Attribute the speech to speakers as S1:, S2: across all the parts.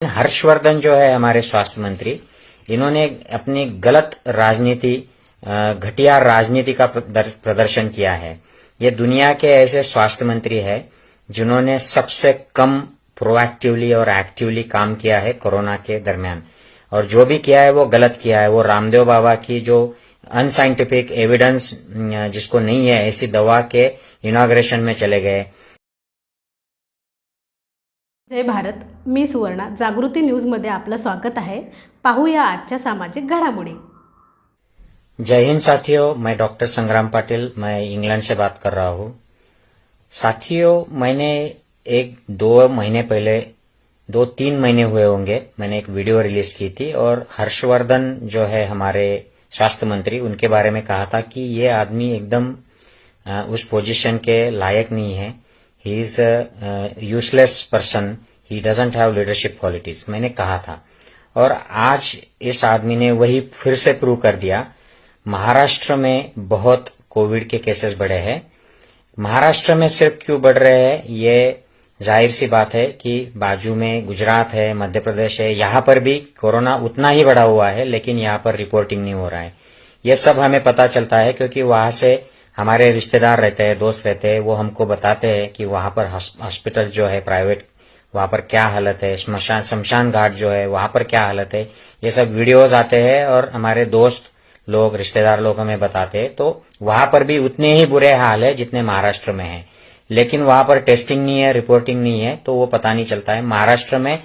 S1: हर्षवर्धन जो है हमारे स्वास्थ्य मंत्री, इन्होंने अपनी गलत राजनीति, घटिया राजनीति का प्रदर्शन किया है। ये दुनिया के ऐसे स्वास्थ्य मंत्री है जिन्होंने सबसे कम प्रोएक्टिवली और एक्टिवली काम किया है कोरोना के दरमियान, और जो भी किया है वो गलत किया है। वो रामदेव बाबा की जो अनसाइंटिफिक एविडेंस जिसको नहीं है ऐसी दवा के इनॉग्रेशन में चले गए।
S2: जय भारत, मी सुवर्णा जागृती न्यूजमध्ये आपलं स्वागत आहे। पाहूया आजच्या सामाजिक घडामोडी।
S1: जय हिंद साथियों, मैं डॉक्टर संग्राम पाटिल, मैं इंग्लैंड से बात कर रहा हूँ। साथियों, मैंने दो तीन महीने हुए होंगे, मैंने एक वीडियो रिलीज की थी और हर्षवर्धन जो है हमारे स्वास्थ्य मंत्री, उनके बारे में कहा था कि ये आदमी एकदम उस पोजीशन के लायक नहीं है। He is useless person, he doesn't have leadership qualities, मैंने कहा था। और आज इस आदमी ने वही फिर से प्रूव कर दिया। महाराष्ट्र में बहुत कोविड के केसेस बढ़े हैं। महाराष्ट्र में सिर्फ क्यों बढ़ रहे हैं, ये जाहिर सी बात है कि बाजू में गुजरात है, मध्य प्रदेश है, यहां पर भी कोरोना उतना ही बढ़ा हुआ है, लेकिन यहां पर रिपोर्टिंग नहीं हो रहा है। ये सब हमें पता चलता है क्योंकि वहां से हमारे रिश्तेदार रहते हैं, दोस्त रहते हैं, वो हमको बताते हैं कि वहां पर हॉस्पिटल जो है प्राइवेट, वहां पर क्या हालत है, शमशान घाट जो है वहां पर क्या हालत है, ये सब वीडियोज आते हैं और हमारे दोस्त लोग, रिश्तेदार लोग हमें बताते हैं। तो वहां पर भी उतने ही बुरे हाल है जितने महाराष्ट्र में है, लेकिन वहां पर टेस्टिंग नहीं है, रिपोर्टिंग नहीं है, तो वो पता नहीं चलता है। महाराष्ट्र में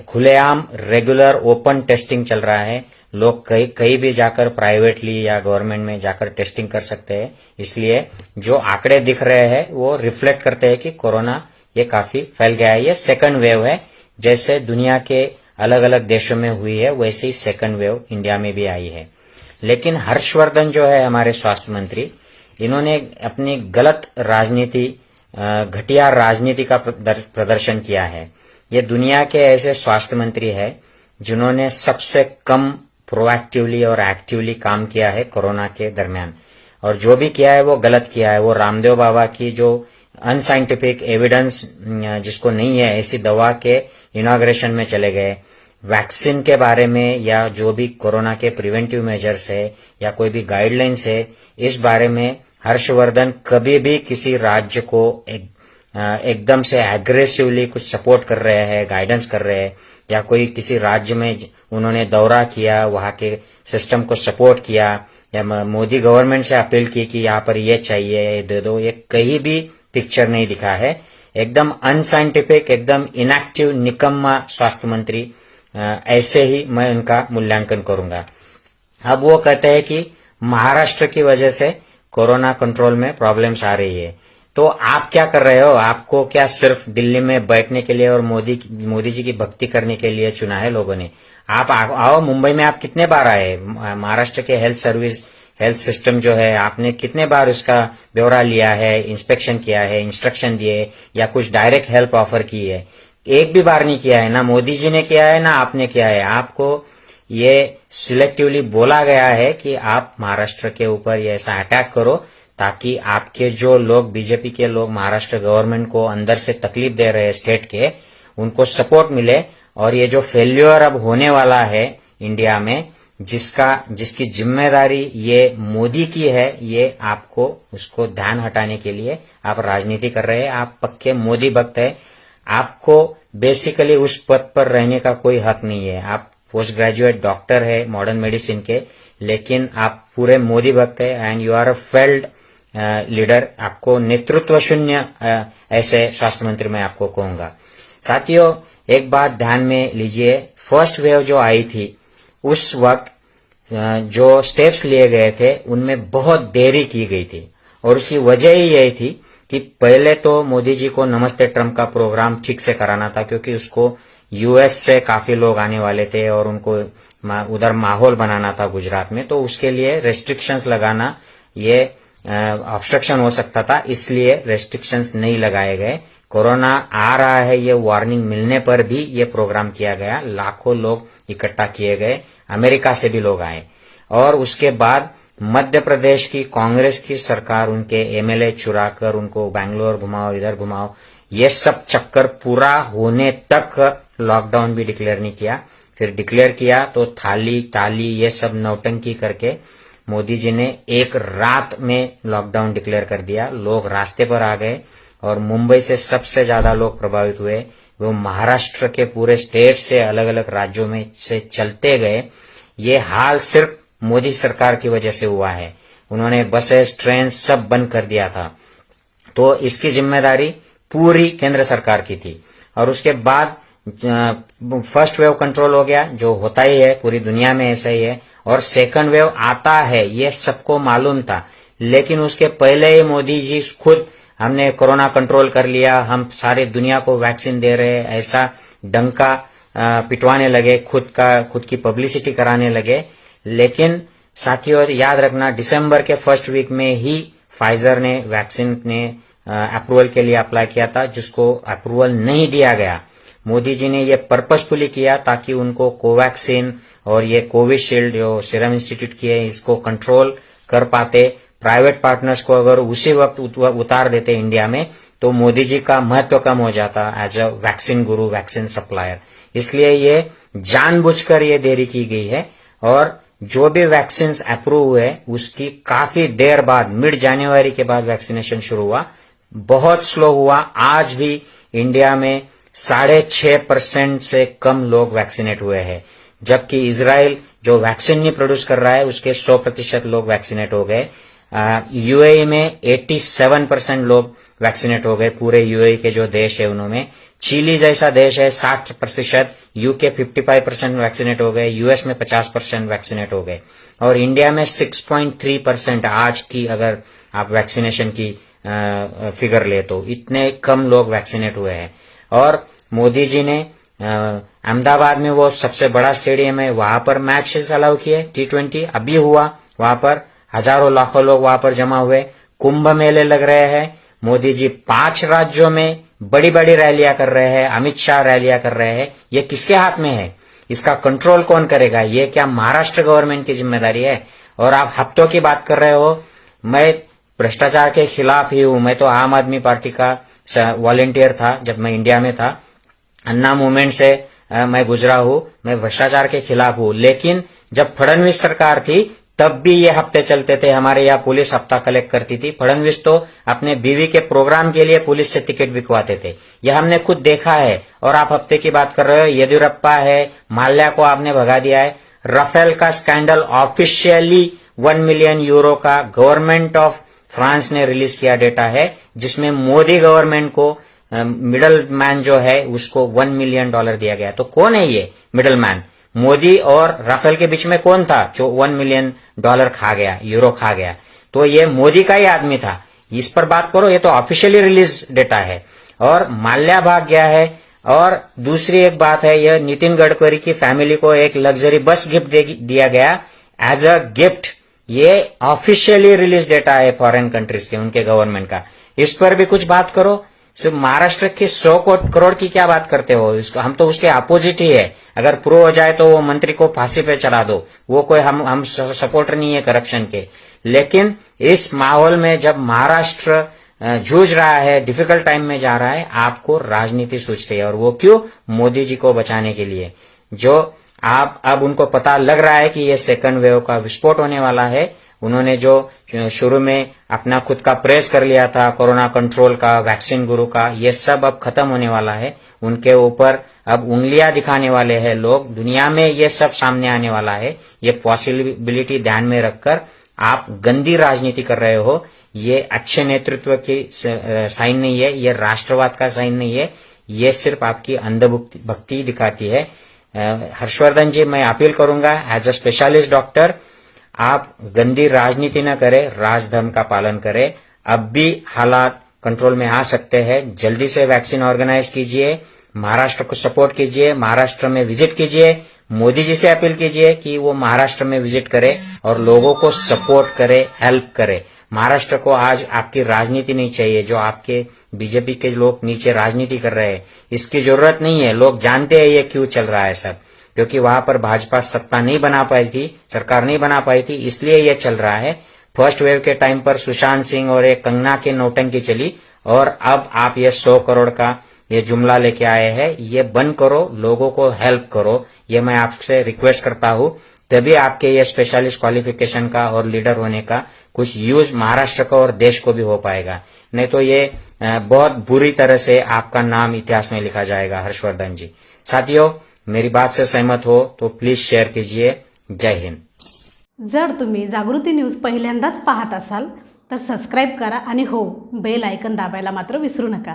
S1: खुलेआम रेगुलर ओपन टेस्टिंग चल रहा है। लोग कहीं भी जाकर प्राइवेटली या गवर्नमेंट में जाकर टेस्टिंग कर सकते हैं। इसलिए जो आंकड़े दिख रहे हैं वो रिफ्लेक्ट करते हैं कि कोरोना ये काफी फैल गया है। ये सेकंड वेव है, जैसे दुनिया के अलग अलग देशों में हुई है वैसे ही सेकंड वेव इंडिया में भी आई है। लेकिन हर्षवर्धन जो है हमारे स्वास्थ्य मंत्री, इन्होंने अपनी गलत राजनीति, घटिया राजनीति का प्रदर्शन किया है। ये दुनिया के ऐसे स्वास्थ्य मंत्री है जिन्होंने सबसे कम प्रोएक्टिवली और एक्टिवली काम किया है कोरोना के दरमियान, और जो भी किया है वो गलत किया है। वो रामदेव बाबा की जो अनसाइंटिफिक एविडेंस जिसको नहीं है ऐसी दवा के इनॉग्रेशन में चले गए। वैक्सीन के बारे में या जो भी कोरोना के प्रिवेंटिव मेजर्स है या कोई भी गाइडलाइंस है, इस बारे में हर्षवर्धन कभी भी किसी राज्य को एकदम से एग्रेसिवली कुछ सपोर्ट कर रहे हैं, गाइडेंस कर रहे हैं, या कोई किसी राज्य में उन्होंने दौरा किया, वहां के सिस्टम को सपोर्ट किया, या मोदी गवर्नमेंट से अपील की कि यहाँ पर ये चाहिए, ये दे दो, ये कहीं भी पिक्चर नहीं दिखा है। एकदम अनसाइंटिफिक, एकदम इनएक्टिव, निकम्मा स्वास्थ्य मंत्री, ऐसे ही मैं उनका मूल्यांकन करूंगा। अब वो कहते हैं कि महाराष्ट्र की वजह से कोरोना कंट्रोल में प्रॉब्लम्स आ रही है। तो आप क्या कर रहे हो? आपको क्या सिर्फ दिल्ली में बैठने के लिए और मोदी जी की भक्ति करने के लिए चुना है लोगों ने? आप आओ मुंबई में, आप कितने बार आए? महाराष्ट्र के हेल्थ सिस्टम जो है, आपने कितने बार उसका ब्यौरा लिया है, इंस्पेक्शन किया है, इंस्ट्रक्शन दिए या कुछ डायरेक्ट हेल्प ऑफर की है? एक भी बार नहीं किया है। ना मोदी जी ने किया है ना आपने किया है। आपको ये सिलेक्टिवली बोला गया है कि आप महाराष्ट्र के ऊपर ये ऐसा अटैक करो ताकि आपके जो लोग, बीजेपी के लोग महाराष्ट्र गवर्नमेंट को अंदर से तकलीफ दे रहे हैं स्टेट के, उनको सपोर्ट मिले। और ये जो फेल्यूर अब होने वाला है इंडिया में, जिसकी जिम्मेदारी ये मोदी की है, ये आपको उसको ध्यान हटाने के लिए आप राजनीति कर रहे हैं। आप पक्के मोदी भक्त है। आपको बेसिकली उस पद पर रहने का कोई हक नहीं है। आप पोस्ट ग्रेजुएट डॉक्टर है मॉडर्न मेडिसिन के, लेकिन आप पूरे मोदी भक्त है and you are a failed leader. आपको नेतृत्व शून्य ऐसे स्वास्थ्य मंत्री मैं आपको कहूंगा। साथियों, एक बात ध्यान में लीजिए, फर्स्ट वेव जो आई थी उस वक्त जो स्टेप्स लिए गए थे उनमें बहुत देरी की गई थी, और उसकी वजह ही यही थी कि पहले तो मोदी जी को नमस्ते ट्रम्प का प्रोग्राम ठीक से कराना था, क्योंकि उसको यूएस से काफी लोग आने वाले थे और उनको उधर माहौल बनाना था गुजरात में। तो उसके लिए रेस्ट्रिक्शंस लगाना ये ऑब्स्ट्रक्शन हो सकता था, इसलिए रेस्ट्रिक्शंस नहीं लगाए गए। कोरोना आ रहा है ये वार्निंग मिलने पर भी ये प्रोग्राम किया गया। लाखों लोग इकट्ठा किए गए, अमेरिका से भी लोग आए। और उसके बाद मध्य प्रदेश की कांग्रेस की सरकार उनके एमएलए चुराकर उनको बैंगलोर घुमाओ, इधर घुमाओ, ये सब चक्कर पूरा होने तक लॉकडाउन भी डिक्लेयर नहीं किया। फिर डिक्लेयर किया तो थाली ताली ये सब नौटंकी करके मोदी जी ने एक रात में लॉकडाउन डिक्लेयर कर दिया। लोग रास्ते पर आ गए और मुंबई से सबसे ज्यादा लोग प्रभावित हुए। वो महाराष्ट्र के पूरे स्टेट से अलग अलग राज्यों में से चलते गए। ये हाल सिर्फ मोदी सरकार की वजह से हुआ है। उन्होंने बसेस ट्रेन सब बंद कर दिया था। तो इसकी जिम्मेदारी पूरी केंद्र सरकार की थी। और उसके बाद फर्स्ट वेव कंट्रोल हो गया, जो होता ही है, पूरी दुनिया में ऐसा ही है। और सेकंड वेव आता है, ये सबको मालूम था। लेकिन उसके पहले ही मोदी जी खुद हमने कोरोना कंट्रोल कर लिया, हम सारी दुनिया को वैक्सीन दे रहे हैं, ऐसा डंका पिटवाने लगे, खुद की पब्लिसिटी कराने लगे। लेकिन साथियों याद रखना, दिसंबर के फर्स्ट वीक में ही फाइजर ने वैक्सीन ने अप्रूवल के लिए अप्लाई किया था, जिसको अप्रूवल नहीं दिया गया। मोदी जी ने ये पर्पसफुली किया ताकि उनको कोवैक्सीन और ये कोविशील्ड जो सीरम इंस्टीट्यूट की है इसको कंट्रोल कर पाते। प्राइवेट पार्टनर्स को अगर उसी वक्त उतार देते इंडिया में तो मोदी जी का महत्व कम हो जाता as a vaccine Guru, vaccine supplier. इसलिए ये जानबूझकर ये देरी की गई है। और जो भी वैक्सीन अप्रूव हुए उसकी काफी देर बाद, मिड जनवरी के बाद वैक्सीनेशन शुरू हुआ। बहुत स्लो हुआ। आज भी इंडिया में 6.5% से कम लोग वैक्सीनेट हुए हैं, जबकि इजराइल जो वैक्सीन नहीं प्रोड्यूस कर रहा है उसके 100% लोग वैक्सीनेट हो गए। यूएई में 87% लोग वैक्सीनेट हो गए, पूरे यूएई के जो देश है उनमें। चिली जैसा देश है 60%, यूके 55% वैक्सीनेट हो गए, यूएस में 50% वैक्सीनेट हो गए। और इंडिया में 6.3% आज की अगर आप वैक्सीनेशन की फिगर ले तो इतने कम लोग वैक्सीनेट हुए हैं। और मोदी जी ने अहमदाबाद में वो सबसे बड़ा स्टेडियम है, वहां पर मैचेस अलाउ किए। T20 अभी हुआ, वहां पर हजारों लाखों लोग वहां पर जमा हुए। कुंभ मेले लग रहे हैं। मोदी जी 5 राज्यों में बड़ी बड़ी रैलियां कर रहे हैं, अमित शाह रैलियां कर रहे हैं। ये किसके हाथ में है? इसका कंट्रोल कौन करेगा? ये क्या महाराष्ट्र गवर्नमेंट की जिम्मेदारी है? और आप हफ्तों की बात कर रहे हो। मैं भ्रष्टाचार के खिलाफ ही हूं। मैं तो आम आदमी पार्टी का वॉलंटियर था जब मैं इंडिया में था। अन्ना मूवमेंट से मैं गुजरा हूं। मैं भ्रष्टाचार के खिलाफ हूं। लेकिन जब फडणवीस सरकार थी तब भी ये हफ्ते चलते थे। हमारे यहाँ पुलिस हफ्ता कलेक्ट करती थी। फडणवीस तो अपने बीवी के प्रोग्राम के लिए पुलिस से टिकट बिकवाते थे। यह हमने खुद देखा है। और आप हफ्ते की बात कर रहे हो। येदियुरप्पा है, माल्या को आपने भगा दिया है। राफेल का स्कैंडल ऑफिशियली 1 मिलियन यूरो का गवर्नमेंट ऑफ फ्रांस ने रिलीज किया डेटा है, जिसमें मोदी गवर्नमेंट को मिडल मैन जो है उसको $1 मिलियन दिया गया। तो कौन है ये मिडल मैन? मोदी और राफेल के बीच में कौन था जो $1 मिलियन खा गया, यूरो खा गया? तो ये मोदी का ही आदमी था। इस पर बात करो, ये तो ऑफिशियली रिलीज डेटा है। और माल्या भाग गया है। और दूसरी एक बात है, यह नितिन गडकरी की फैमिली को एक लग्जरी बस गिफ्ट दिया गया एज अ गिफ्ट। ये ऑफिशियली रिलीज डेटा है फॉरेन कंट्रीज के, उनके गवर्नमेंट का। इस पर भी कुछ बात करो। सिर्फ महाराष्ट्र की 100 करोड़ की क्या बात करते हो? हम तो उसके अपोजिट ही है। अगर प्रूव हो जाए तो वो मंत्री को फांसी पे चढ़ा दो। वो कोई हम सपोर्टर नहीं है करप्शन के। लेकिन इस माहौल में जब महाराष्ट्र जूझ रहा है, डिफिकल्ट टाइम में जा रहा है, आपको राजनीति सोचते है। और वो क्यों? मोदी जी को बचाने के लिए। जो आप अब उनको पता लग रहा है कि ये सेकंड वेव का विस्फोट होने वाला है। उन्होंने जो शुरू में अपना खुद का प्रेस कर लिया था कोरोना कंट्रोल का, वैक्सीन गुरु का, ये सब अब खत्म होने वाला है। उनके ऊपर अब उंगलियां दिखाने वाले हैं लोग। दुनिया में ये सब सामने आने वाला है। ये पॉसिबिलिटी ध्यान में रखकर आप गंदी राजनीति कर रहे हो। ये अच्छे नेतृत्व की साइन नहीं है, ये राष्ट्रवाद का साइन नहीं है। ये सिर्फ आपकी अंधभक्ति दिखाती है। हर्षवर्धन जी, मैं अपील करूंगा एज अ स्पेशलिस्ट डॉक्टर, आप गंदी राजनीति न करें, राजधर्म का पालन करें। अब भी हालात कंट्रोल में आ सकते हैं। जल्दी से वैक्सीन ऑर्गेनाइज कीजिए, महाराष्ट्र को सपोर्ट कीजिए, महाराष्ट्र में विजिट कीजिए। मोदी जी से अपील कीजिए कि वो महाराष्ट्र में विजिट करे और लोगों को सपोर्ट करे, हेल्प करे। महाराष्ट्र को आज आपकी राजनीति नहीं चाहिए, जो आपके बीजेपी के लोग नीचे राजनीति कर रहे हैं। इसकी जरूरत नहीं है। लोग जानते हैं ये क्यों चल रहा है सब, क्योंकि वहां पर भाजपा सत्ता नहीं बना पाई थी, सरकार नहीं बना पाई थी, इसलिए ये चल रहा है। फर्स्ट वेव के टाइम पर सुशांत सिंह और एक कंगना की नौटंकी चली और अब आप ये 100 करोड़ का ये जुमला लेके आए हैं, ये बंद करो, लोगों को हेल्प करो, ये मैं आपसे रिक्वेस्ट करता हूं। तभी आपके ये स्पेशलिस्ट क्वालिफिकेशन का और लीडर होने का कुछ यूज महाराष्ट्र को और देश को भी हो पाएगा। नहीं तो ये बहुत बुरी तरह से आपका नाम इतिहास में लिखा जाएगा। हर्षवर्धन जी, साथियों, मेरी बात से सहमत हो तो प्लीज शेअर कीजिए। जय हिंद।
S2: जर तुम्ही जागृती न्यूज पहिल्यांदाच पाहत असाल तर सबस्क्राईब करा आणि हो, बेल आयकन दाबायला मात्र विसरू नका।